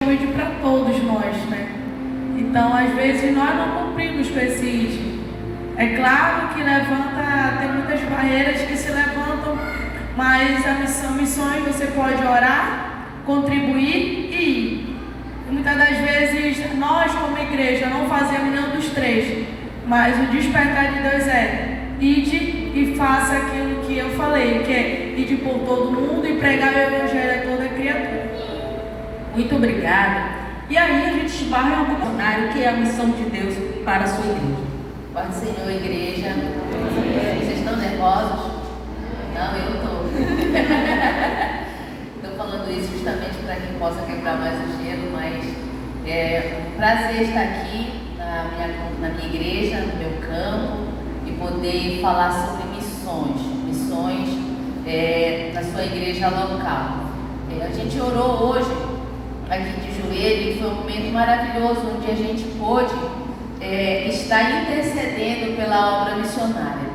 cuide para todos nós, né? Então, às vezes, nós não cumprimos com esse. É claro que tem muitas barreiras que se levantam, mas missões você pode orar, contribuir e ir. Muitas das vezes, nós como igreja não fazemos nenhum dos três, mas o despertar de Deus é: ide e faça aquilo que eu falei, que é ide por todo mundo e pregar o evangelho a toda criatura. Muito obrigada. E aí a gente esbarra em algum cenário que é a missão de Deus para a sua igreja. Pode ser, Senhor, igreja. Vocês estão nervosos? Não, eu estou. Estou falando isso justamente para que possa quebrar mais o gelo, mas é um prazer estar aqui na minha igreja, no meu campo, e poder falar sobre missões na sua igreja local. A gente orou hoje aqui de joelho e foi um momento maravilhoso onde a gente pôde estar intercedendo pela obra missionária.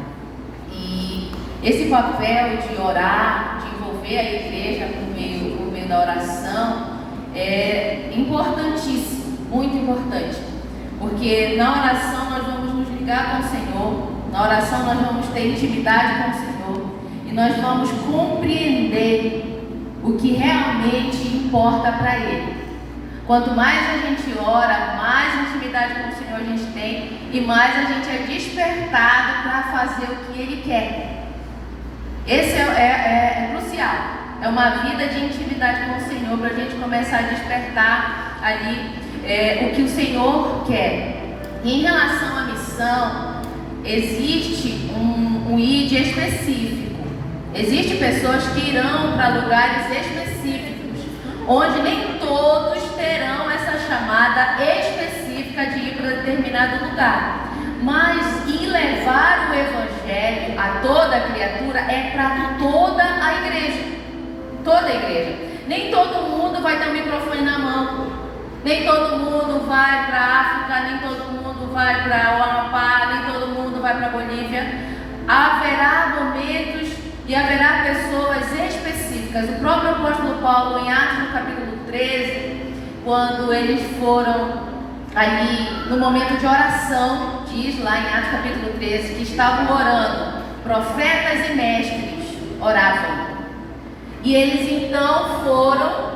E esse papel de orar, de envolver a igreja por meio da oração é importantíssimo, muito importante, porque na oração nós vamos nos ligar com o Senhor, na oração nós vamos ter intimidade com o Senhor e nós vamos compreender o que realmente importa para Ele. Quanto mais a gente ora, mais intimidade com o Senhor a gente tem e mais a gente é despertado para fazer o que Ele quer. Esse é crucial. É uma vida de intimidade com o Senhor para a gente começar a despertar ali o que o Senhor quer. E em relação à missão, existe um ID específico. Existem pessoas que irão para lugares específicos, onde nem todos terão essa chamada específica de ir para determinado lugar. Mas ir levar o Evangelho a toda criatura é para toda a igreja. Toda a igreja. Nem todo mundo vai ter um microfone na mão. Nem todo mundo vai para a África, nem todo mundo vai para o Amapá, nem todo mundo vai para a Bolívia. Haverá momentos e haverá pessoas específicas. O próprio apóstolo Paulo, em Atos no capítulo 13, quando eles foram ali no momento de oração, diz lá em Atos capítulo 13, que estavam orando, profetas e mestres oravam. E eles então foram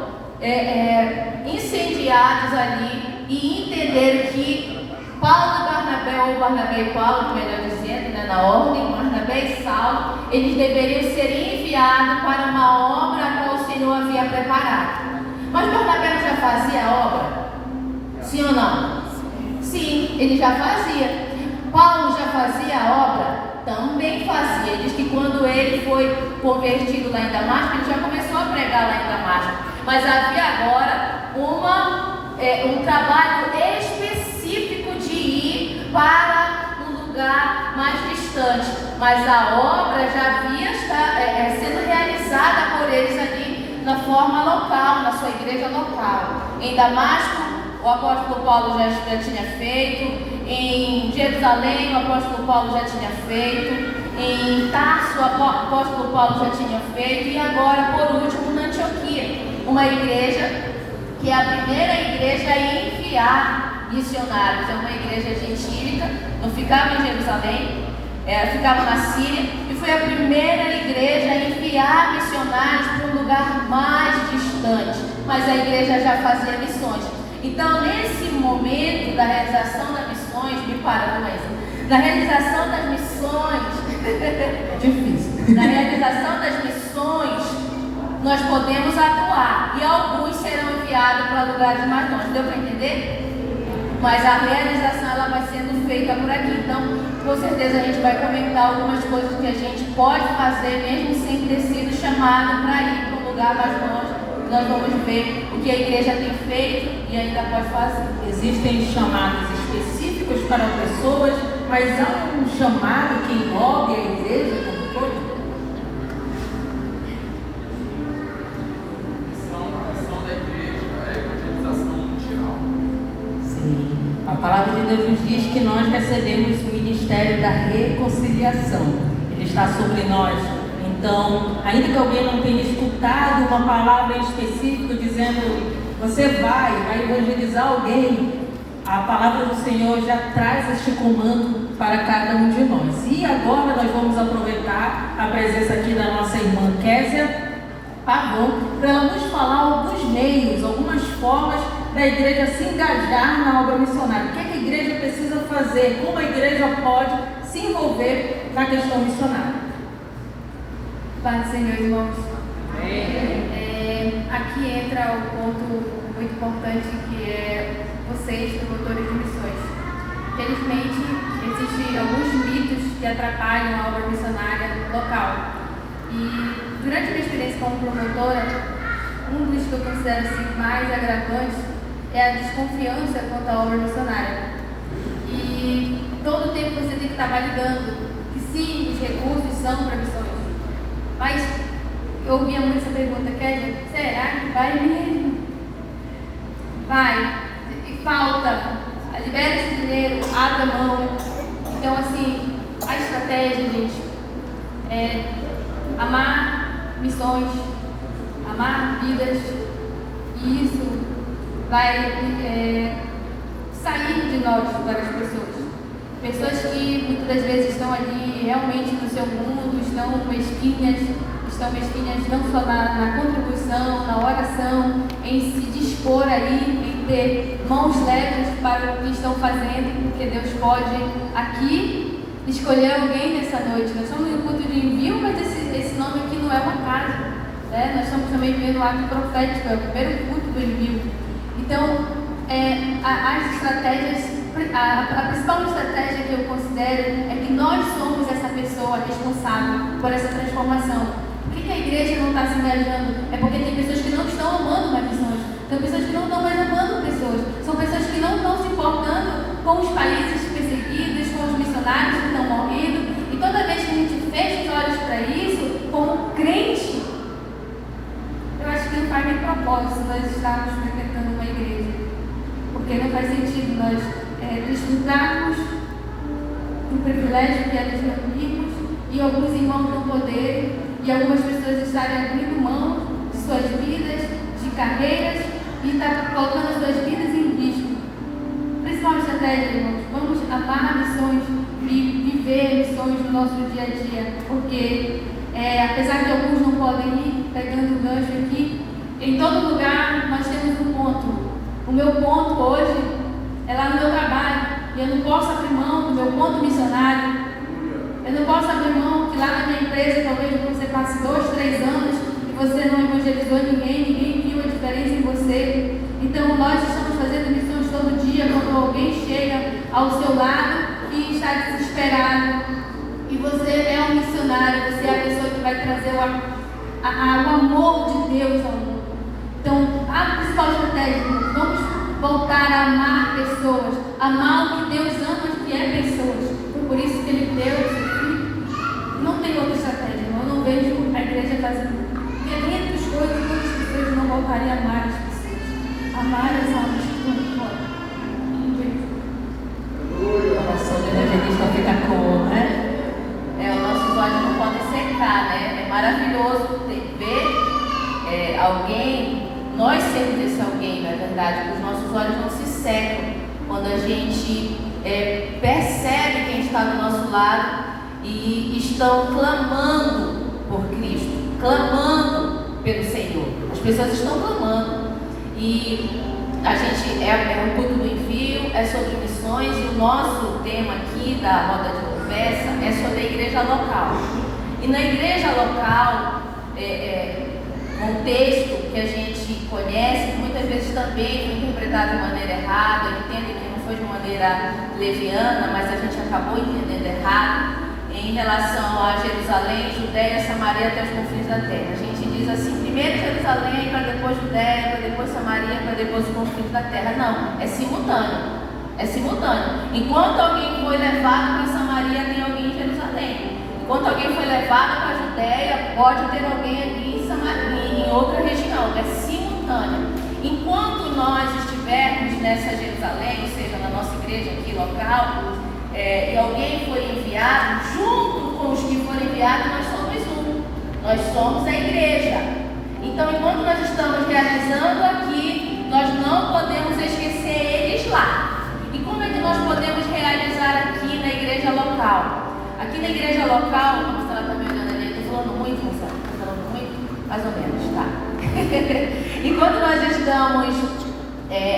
incendiados ali e entenderam que Paulo e Barnabé, ou Barnabé e Paulo, melhor dizendo, na ordem, Barnabé e Saulo, eles deveriam ser enviados para uma obra a qual o Senhor havia preparado. Mas Barnabé já fazia a obra? Sim ou não? Sim, ele já fazia. Paulo já fazia a obra? Também fazia. Ele diz que quando ele foi convertido lá em Damasco, ele já começou a pregar lá em Damasco. Mas havia agora um trabalho específico de ir para um lugar mais distante. Mas a obra já havia sendo realizada por eles ali na forma local, na sua igreja local. Em Damasco, o apóstolo Paulo já tinha feito. Em Jerusalém, o apóstolo Paulo já tinha feito. Em Tarso, o apóstolo Paulo já tinha feito. E agora, por último, na Antioquia, uma igreja que é a primeira igreja a enviar missionários. É uma igreja gentílica, não ficava em Jerusalém, ficava na Síria. E foi a primeira igreja a enviar missionários para um lugar mais distante. Mas a igreja já fazia missões. Então, nesse momento da realização das missões, me para, mas na realização das missões, difícil. Na realização das missões, nós podemos atuar e alguns serão enviados para lugares mais longe. Deu para entender? Mas a realização ela vai sendo feita por aqui. Então, com certeza a gente vai comentar algumas coisas que a gente pode fazer mesmo sem ter sido chamado para ir para um lugar mais longe. Nós vamos ver o que a igreja tem feito e ainda pode fazer. Existem chamados específicos para pessoas, mas há um chamado que envolve a igreja como todo? A missão da igreja é a evangelização mundial. Sim. A palavra de Deus nos diz que nós recebemos o ministério da reconciliação. Ele está sobre nós. Então, ainda que alguém não tenha escutado uma palavra em específico dizendo você vai evangelizar alguém, a palavra do Senhor já traz este comando para cada um de nós. E agora nós vamos aproveitar a presença aqui da nossa irmã Késia Pavão, para ela nos falar alguns meios, algumas formas da igreja se engajar na obra missionária. O que a igreja precisa fazer? Como a igreja pode se envolver na questão missionária? Pai do Senhor, irmãos. Aqui entra o ponto muito importante, que é vocês, promotores de missões. Felizmente, existem alguns mitos que atrapalham a obra missionária local. E durante a minha experiência como promotora, um dos que eu considero assim, mais agravantes é a desconfiança quanto à obra missionária. E todo tempo você tem que estar validando que sim, os recursos são para missões. Mas eu ouvia muito essa pergunta, Kézia, será que vai mesmo? Vai. E falta. Libera esse dinheiro, abre a mão. Então, assim, a estratégia, gente, é amar missões, amar vidas. E isso vai sair de nós para as pessoas. Pessoas que muitas das vezes estão ali realmente no seu mundo, estão mesquinhas não só na contribuição, na oração, em se dispor aí, em ter mãos leves para o que estão fazendo, porque Deus pode aqui escolher alguém nessa noite. Nós estamos no culto de envio, mas esse nome aqui não é uma casa, né? Nós estamos também vivendo o ato profético, é o primeiro culto do envio. Então, as estratégias, a principal estratégia que eu considero é que nós somos essa pessoa responsável por essa transformação. Por que a igreja não está se engajando? É porque tem pessoas que não estão amando mais missões, tem pessoas que não estão mais amando pessoas, são pessoas que não estão se importando com os países perseguidos, com os missionários que estão morrendo. E toda vez que a gente fecha os olhos para isso, como crente, eu acho que não faz nem propósito nós estarmos frequentando uma igreja, porque não faz sentido nós desfrutarmos do privilégio que é nos reunirmos e alguns irmãos não poderem, e algumas pessoas estarem abrindo mão de suas vidas, de carreiras, e estar colocando as suas vidas em risco. Principal estratégia, irmãos, vamos amar missões e viver missões no nosso dia a dia, porque apesar de alguns não podem ir, pegando o gancho aqui, em todo lugar nós temos um ponto. O meu ponto hoje é lá no meu trabalho, e eu não posso abrir mão do meu ponto missionário. Eu não posso abrir mão que lá na minha empresa talvez você passe 2, 3 anos e você não evangelizou ninguém viu a diferença em você. Então nós estamos fazendo missões todo dia quando alguém chega ao seu lado e está desesperado. E você é um missionário, você é a pessoa que vai trazer o amor de Deus ao mundo. Então a principal estratégia, vamos voltar a amar pessoas, amar o que Deus ama, que é pessoas. Por isso que Ele deu o seu filho. Não tem outra estratégia, eu não vejo a igreja fazendo 500 coisas que as pessoas não voltarem a amar as pessoas. Amar as almas que estão fora. Não vejo. O coração do evangelista fica como, né? Os nossos olhos não podem secar, né? É maravilhoso ver alguém, nós sermos esse alguém, na verdade, os nossos olhos não se secam quando a gente percebe quem está do nosso lado e estão clamando por Cristo, clamando pelo Senhor. As pessoas estão clamando e a gente é um culto do envio, é sobre missões, e o nosso tema aqui da roda de conversa é sobre a igreja local. E na igreja local, um texto que a gente conhece, que muitas vezes também foi interpretado de maneira errada, eu entendo que não foi de maneira leviana, mas a gente acabou entendendo errado, em relação a Jerusalém, Judéia, Samaria até os confins da terra. A gente diz assim, primeiro Jerusalém, para depois Judéia, para depois Samaria, para depois os confins da terra. Não, é simultâneo. É simultâneo. Enquanto alguém foi levado para Samaria, tem alguém em Jerusalém. Enquanto alguém foi levado para a Judéia, pode ter alguém aqui em Samaria, em outra região. É simultâneo. Enquanto nós estivermos nessa Jerusalém, ou seja, na nossa igreja aqui local, e alguém foi enviado, junto com os que foram enviados, nós somos um. Nós somos a igreja. Então, enquanto nós estamos realizando aqui, nós não podemos esquecer eles lá. E como é que nós podemos realizar aqui na igreja local? Aqui na igreja local, a Marcela está me olhando ali, estou falando muito, Marcela? Estou falando muito? Mais ou menos, tá? Enquanto nós estamos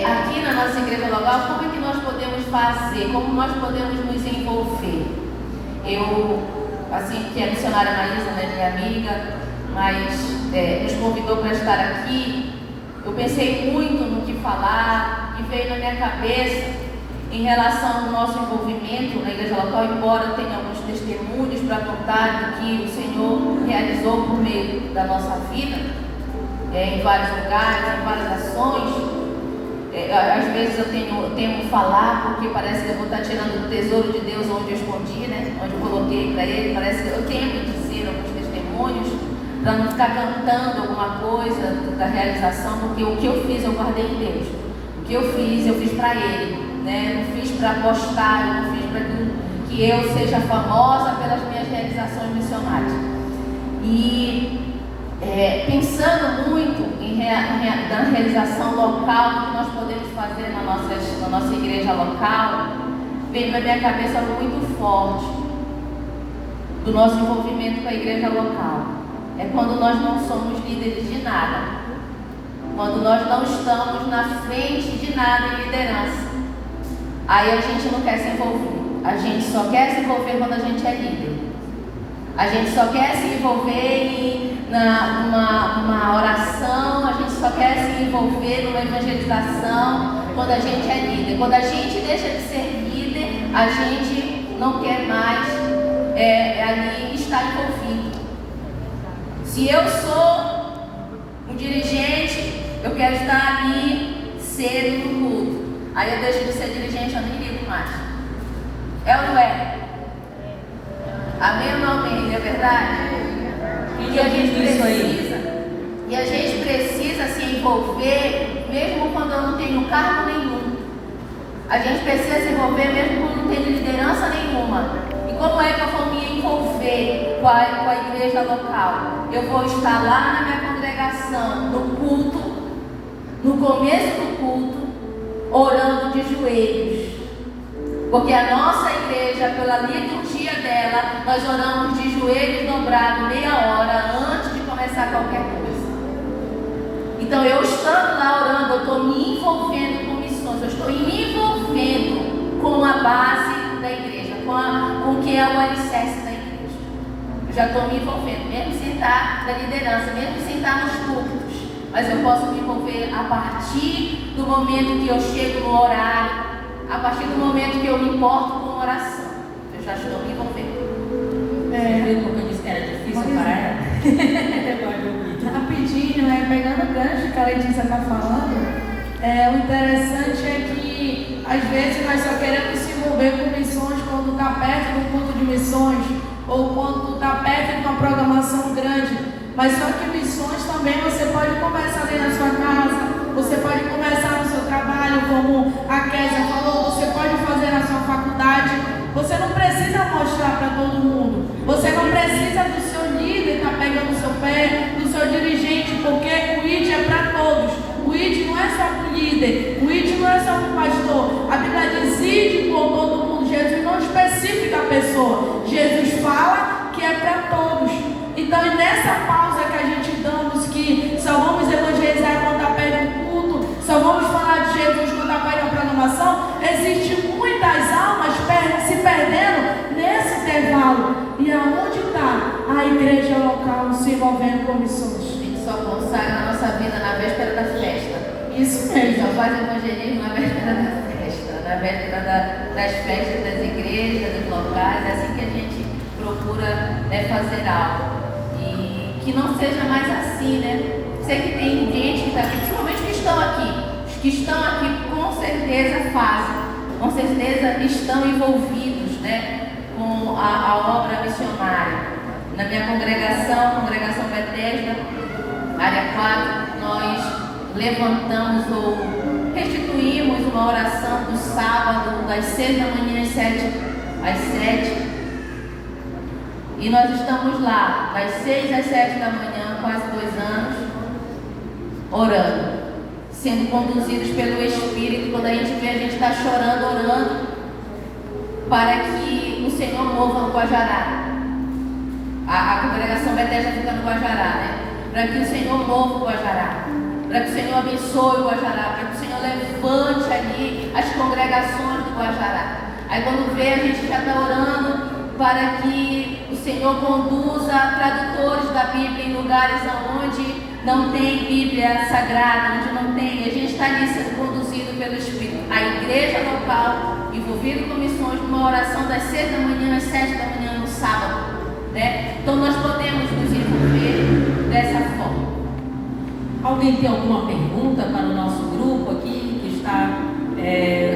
aqui na nossa igreja local, como é que nós podemos fazer? Como nós podemos nos envolver? Eu, assim, que a missionária Maísa, né, minha amiga, mas nos convidou para estar aqui, eu pensei muito no que falar e veio na minha cabeça em relação ao nosso envolvimento na igreja local, embora eu tenha alguns testemunhos para contar do que o Senhor realizou por meio da nossa vida, em vários lugares, em várias ações. Às vezes eu temo falar, porque parece que eu vou estar tirando o tesouro de Deus onde eu escondi, né? Onde eu coloquei para Ele. Parece que eu temo dizer alguns testemunhos, para não ficar cantando alguma coisa da realização, porque o que eu fiz eu guardei em Deus. O que eu fiz para Ele, né? Não fiz para postar, eu não fiz para que eu seja famosa pelas minhas realizações missionárias. E pensando muito na realização local, o que nós podemos fazer na nossa igreja local, veio na minha cabeça algo muito forte do nosso envolvimento com a igreja local. É quando nós não somos líderes de nada, quando nós não estamos na frente de nada em liderança. Aí a gente não quer se envolver, a gente só quer se envolver quando a gente é líder. A gente só quer se envolver numa oração, a gente só quer se envolver numa evangelização quando a gente é líder. Quando a gente deixa de ser líder, a gente não quer mais ali estar envolvido. Se eu sou um dirigente, eu quero estar ali cedo no culto. Aí eu deixo de ser dirigente, eu nem ligo mais. É ou não é? Amém ou não amém? Não é verdade? E a gente precisa se envolver mesmo quando eu não tenho cargo nenhum. A gente precisa se envolver mesmo quando não tenho liderança nenhuma. E como é que eu vou me envolver com a igreja local? Eu vou estar lá na minha congregação, no culto, no começo do culto, orando de joelhos. Porque a nossa igreja, pela liturgia dela, nós oramos de joelhos dobrados meia hora antes de começar qualquer coisa. Então eu estando lá orando, eu estou me envolvendo com missões, eu estou me envolvendo com a base da igreja, com o que é o alicerce da igreja. Eu já estou me envolvendo, mesmo sem estar na liderança, mesmo sem estar nos púlpitos. Mas eu posso me envolver a partir do momento que eu chego no horário, a partir do momento que eu me importo com oração. Eu já estou me envolvendo. Você viu porque eu disse que era difícil parar ela? Rapidinho, pegando o gancho que a Letícia está falando, o interessante é que às vezes nós só queremos se envolver com missões quando está perto de um culto de missões ou quando está perto de uma programação grande. Mas só que missões também você pode começar ali na sua casa, você pode começar no seu trabalho, como a Kézia falou, você pode fazer na sua faculdade. Você não precisa mostrar para todo mundo. Você não precisa do seu líder estar pegando o seu pé, do seu dirigente, porque o ID é para todos. O ID não é só para o líder, o ID não é só para o pastor. A Bíblia diz ID por todo mundo. Jesus não especifica a pessoa. Jesus fala que é para todos. Então, e nessa pausa que a gente damos, que só vamos evangelizar quando está perto do culto, só vamos falar de Jesus quando está perto da programação, existem muitas almas se perdendo nesse intervalo. E aonde está a igreja local se envolvendo com missões? A gente só consagra a nossa vida na véspera da festa. Isso A gente mesmo. só faz evangelismo na véspera da festa, na véspera das festas das igrejas, dos locais. É assim que a gente procura fazer algo. Que não seja mais assim, né? Sei que tem gente que está aqui, principalmente os que estão aqui. Os que estão aqui com certeza fazem, com certeza estão envolvidos, né, com a obra missionária. Na minha congregação Bethesda, área 4, nós levantamos ou restituímos uma oração do sábado, das 6 da manhã às 7. E nós estamos lá, das 6 às 7 da manhã, quase 2 anos, orando. sendo conduzidos pelo Espírito. Quando a gente vê, a gente está chorando, orando, para que o Senhor mova o Guajará. A congregação Bethesda fica no Guajará, né? Para que o Senhor mova o Guajará, para que o Senhor abençoe o Guajará, para que o Senhor levante ali as congregações do Guajará. Aí quando vê, a gente já está orando para que o Senhor conduza tradutores da Bíblia em lugares onde não tem Bíblia Sagrada, onde não tem. A gente está ali sendo conduzido pelo Espírito. A igreja local, envolvida com missões, numa oração das 6 da manhã às 7 da manhã no sábado, né? Então nós podemos nos envolver dessa forma. Alguém tem alguma pergunta para o nosso grupo aqui, que está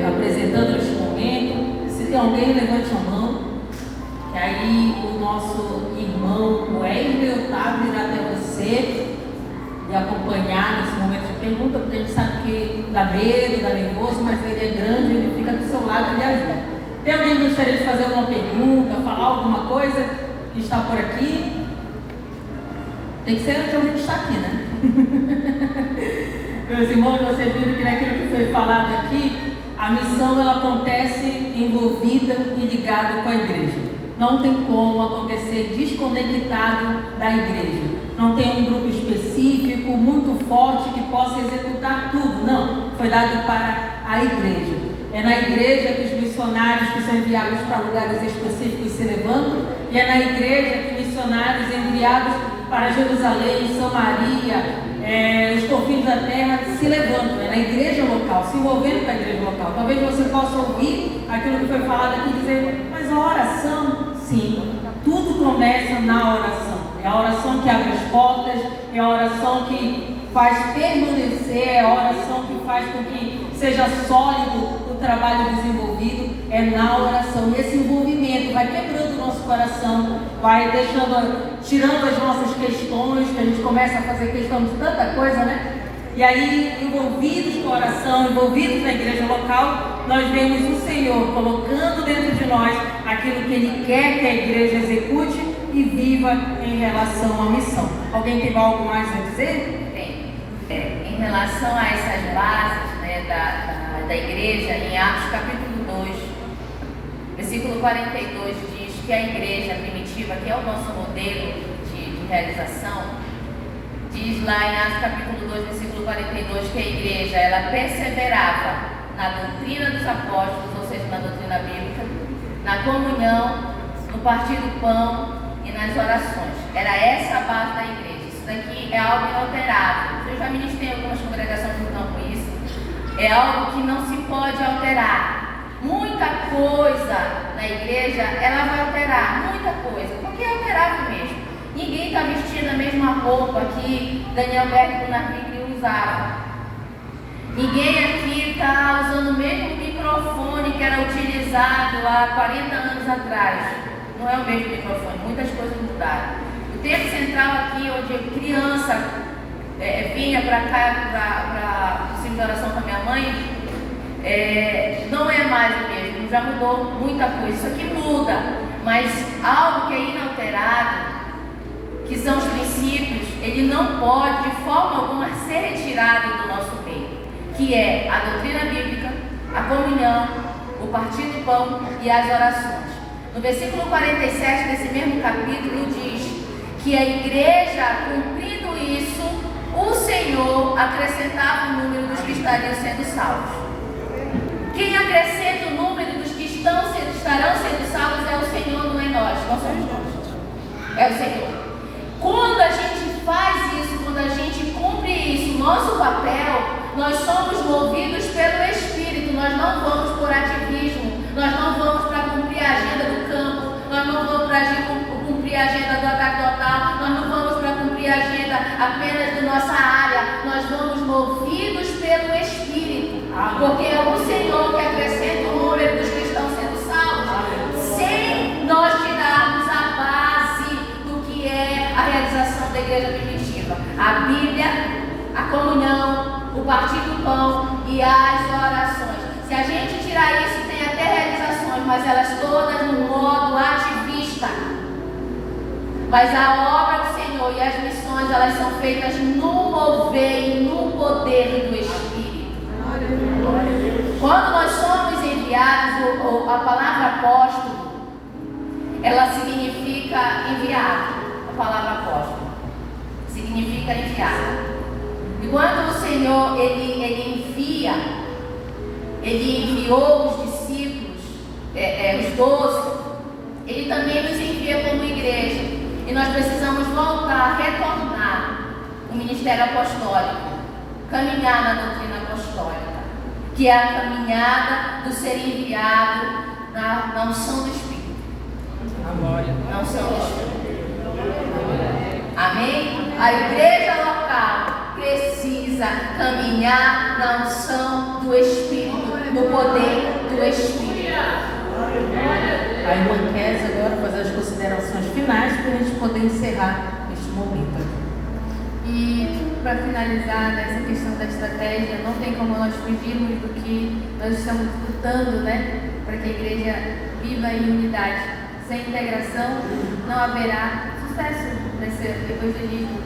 apresentando neste momento? Se tem alguém, levante a mão. Que aí o nosso irmão Wesley Otávio irá até você e acompanhar nesse momento de pergunta, porque a gente sabe que dá medo, dá nervoso, mas ele é grande, ele fica do seu lado e lhe ajuda. Tem alguém que gostaria de fazer alguma pergunta, falar alguma coisa que está por aqui? Tem que ser onde a gente está aqui, né? Meus irmãos, vocês viram que naquilo que foi falado aqui, a missão ela acontece envolvida e ligada com a igreja. Não tem como acontecer desconectado da igreja. Não tem um grupo específico, muito forte, que possa executar tudo. Não, foi dado para a igreja. É na igreja que os missionários que são enviados para lugares específicos se levantam, e é na igreja que missionários enviados para Jerusalém, Samaria, os confins da terra se levantam. É na igreja local, se envolvendo com a igreja local. Talvez você possa ouvir aquilo que foi falado aqui e dizer, mas a oração, sim, tudo começa na oração. É a oração que abre as portas, é a oração que faz permanecer, é a oração que faz com que seja sólido o trabalho desenvolvido, é na oração. E esse envolvimento vai quebrando o nosso coração, vai tirando as nossas questões, que a gente começa a fazer questão de tanta coisa, né? E aí, envolvidos com a oração, envolvidos na igreja local, nós vemos o Senhor colocando dentro de nós aquilo que Ele quer que a igreja execute e viva em relação à missão. Alguém tem algo mais a dizer? Tem. Em relação a essas bases, né, da igreja, em Atos capítulo 2, versículo 42, diz que a igreja primitiva, que é o nosso modelo de realização, diz lá em Atos capítulo 2, versículo 42, que a igreja, ela perseverava na doutrina dos apóstolos, ou seja, na doutrina bíblica, na comunhão, no partir do pão e nas orações. Era essa a base da igreja. Isso daqui é algo inalterável. Eu já ministrei em algumas congregações que estão com isso. É algo que não se pode alterar. Muita coisa na igreja, ela vai alterar, muita coisa, porque é alterável mesmo. Ninguém está vestindo a mesma roupa que Daniel Berg Nagri usava. Ninguém aqui está usando o mesmo microfone que era utilizado há 40 anos atrás. Não é o mesmo microfone, muitas coisas mudaram. O tempo central aqui, onde criança vinha para cá, para o centro de oração com a minha mãe, não é mais o mesmo, já mudou muita coisa. Isso aqui muda, mas algo que é inalterado, que são os princípios, ele não pode de forma alguma ser retirado do nosso meio, que é a doutrina bíblica, a comunhão, o partir do pão e as orações. No versículo 47 desse mesmo capítulo diz que a igreja, cumprindo isso, o Senhor acrescentava o número dos que estariam sendo salvos. Quem acrescenta o número dos que estarão sendo salvos é o Senhor, não é nós, não somos nós, é o Senhor. Quando a gente faz isso, quando a gente cumpre isso, nosso papel, nós somos movidos pelo Espírito, nós não vamos por ativismo, nós não vamos para cumprir a agenda do campo, nós não vamos para cumprir a agenda do ataque total, nós não vamos para cumprir a agenda apenas da nossa área, nós vamos movidos pelo Espírito, porque é o Senhor que acrescenta o número dos que estão sendo salvos, sem nós tirarmos a base do que é a realização da igreja primitiva, a Bíblia, a comunhão, o partir do pão e as orações. Se a gente tirar isso, tem até realizações, mas elas todas no modo ativista. Mas a obra do Senhor e as missões, elas são feitas no mover e no poder do Espírito. Quando nós somos enviados, a palavra apóstolo, ela significa enviado. A palavra apóstolo significa enviado. E quando o Senhor ele enviou os discípulos, os 12, Ele também nos envia como igreja. E nós precisamos voltar, retornar o ministério apostólico, caminhar na doutrina apostólica, que é a caminhada do ser enviado na unção do Espírito. Na unção do Espírito. Amém? A igreja local precisa caminhar na unção do Espírito, no poder do Espírito. A irmã Kézia agora fazer as considerações finais para a gente poder encerrar este momento. E para finalizar nessa questão da estratégia, não tem como nós fugirmos do que nós estamos lutando, né? Para que a igreja viva em unidade. Sem integração não haverá sucesso nesse evangelismo.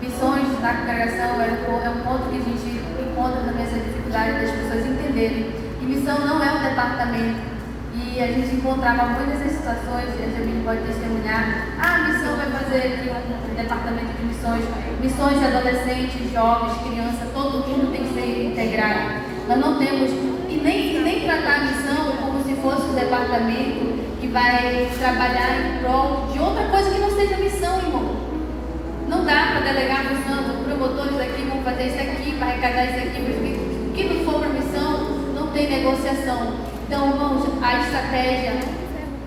Missões na congregação é um ponto que a gente encontra também essa dificuldade das pessoas entenderem. E missão não é um departamento. E a gente encontrava muitas situações, a gente pode testemunhar, a missão vai fazer aqui um departamento de missões, missões de adolescentes, jovens, crianças, todo mundo tem que ser integrado. Nós não temos, e nem tratar a missão como se fosse um departamento que vai trabalhar em prol de outra coisa que não seja missão, irmão. Não dá para delegar a missão, os promotores aqui vão fazer isso aqui, para arrecadar isso aqui, o que não for para missão, não tem negociação. Então, irmãos, a estratégia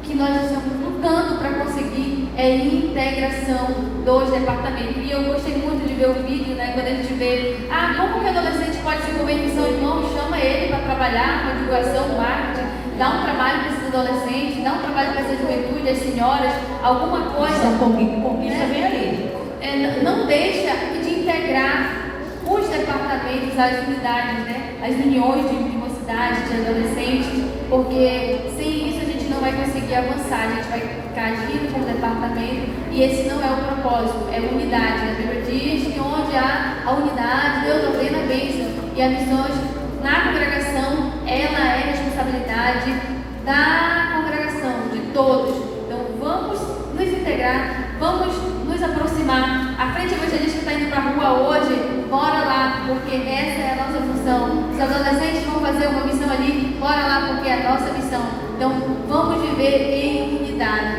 que nós estamos lutando para conseguir é integração dos departamentos. E eu gostei muito de ver o vídeo, né? Quando a gente vê, como que o adolescente pode se envolver em missão, irmão, chama ele para trabalhar com a divulgação, marketing, dá um trabalho para esses adolescentes, dá um trabalho para essa juventude, as senhoras, alguma coisa. Conquista vem ali. Não deixa de integrar os departamentos, as unidades, né? As uniões de mocidade, de adolescentes, porque sem isso a gente não vai conseguir avançar, a gente vai ficar agindo como departamento e esse não é o propósito, é unidade. A Bíblia diz que onde há a unidade, Deus ordena a bênção, e a missão na congregação, ela é responsabilidade da congregação, de todos. Então vamos nos integrar, vamos nos aproximar. A frente evangelística está indo para a rua hoje, bora lá, porque essa é a nossa função. Os adolescentes vão fazer uma missão ali, bora lá, porque é a nossa missão. Então vamos viver em unidade.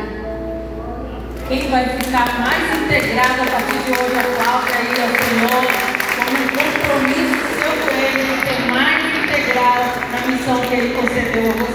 Quem vai ficar mais integrado a partir de hoje, aplaude aí ao Senhor, como um compromisso seu com Ele, de ser mais integrado na missão que Ele concedeu a você.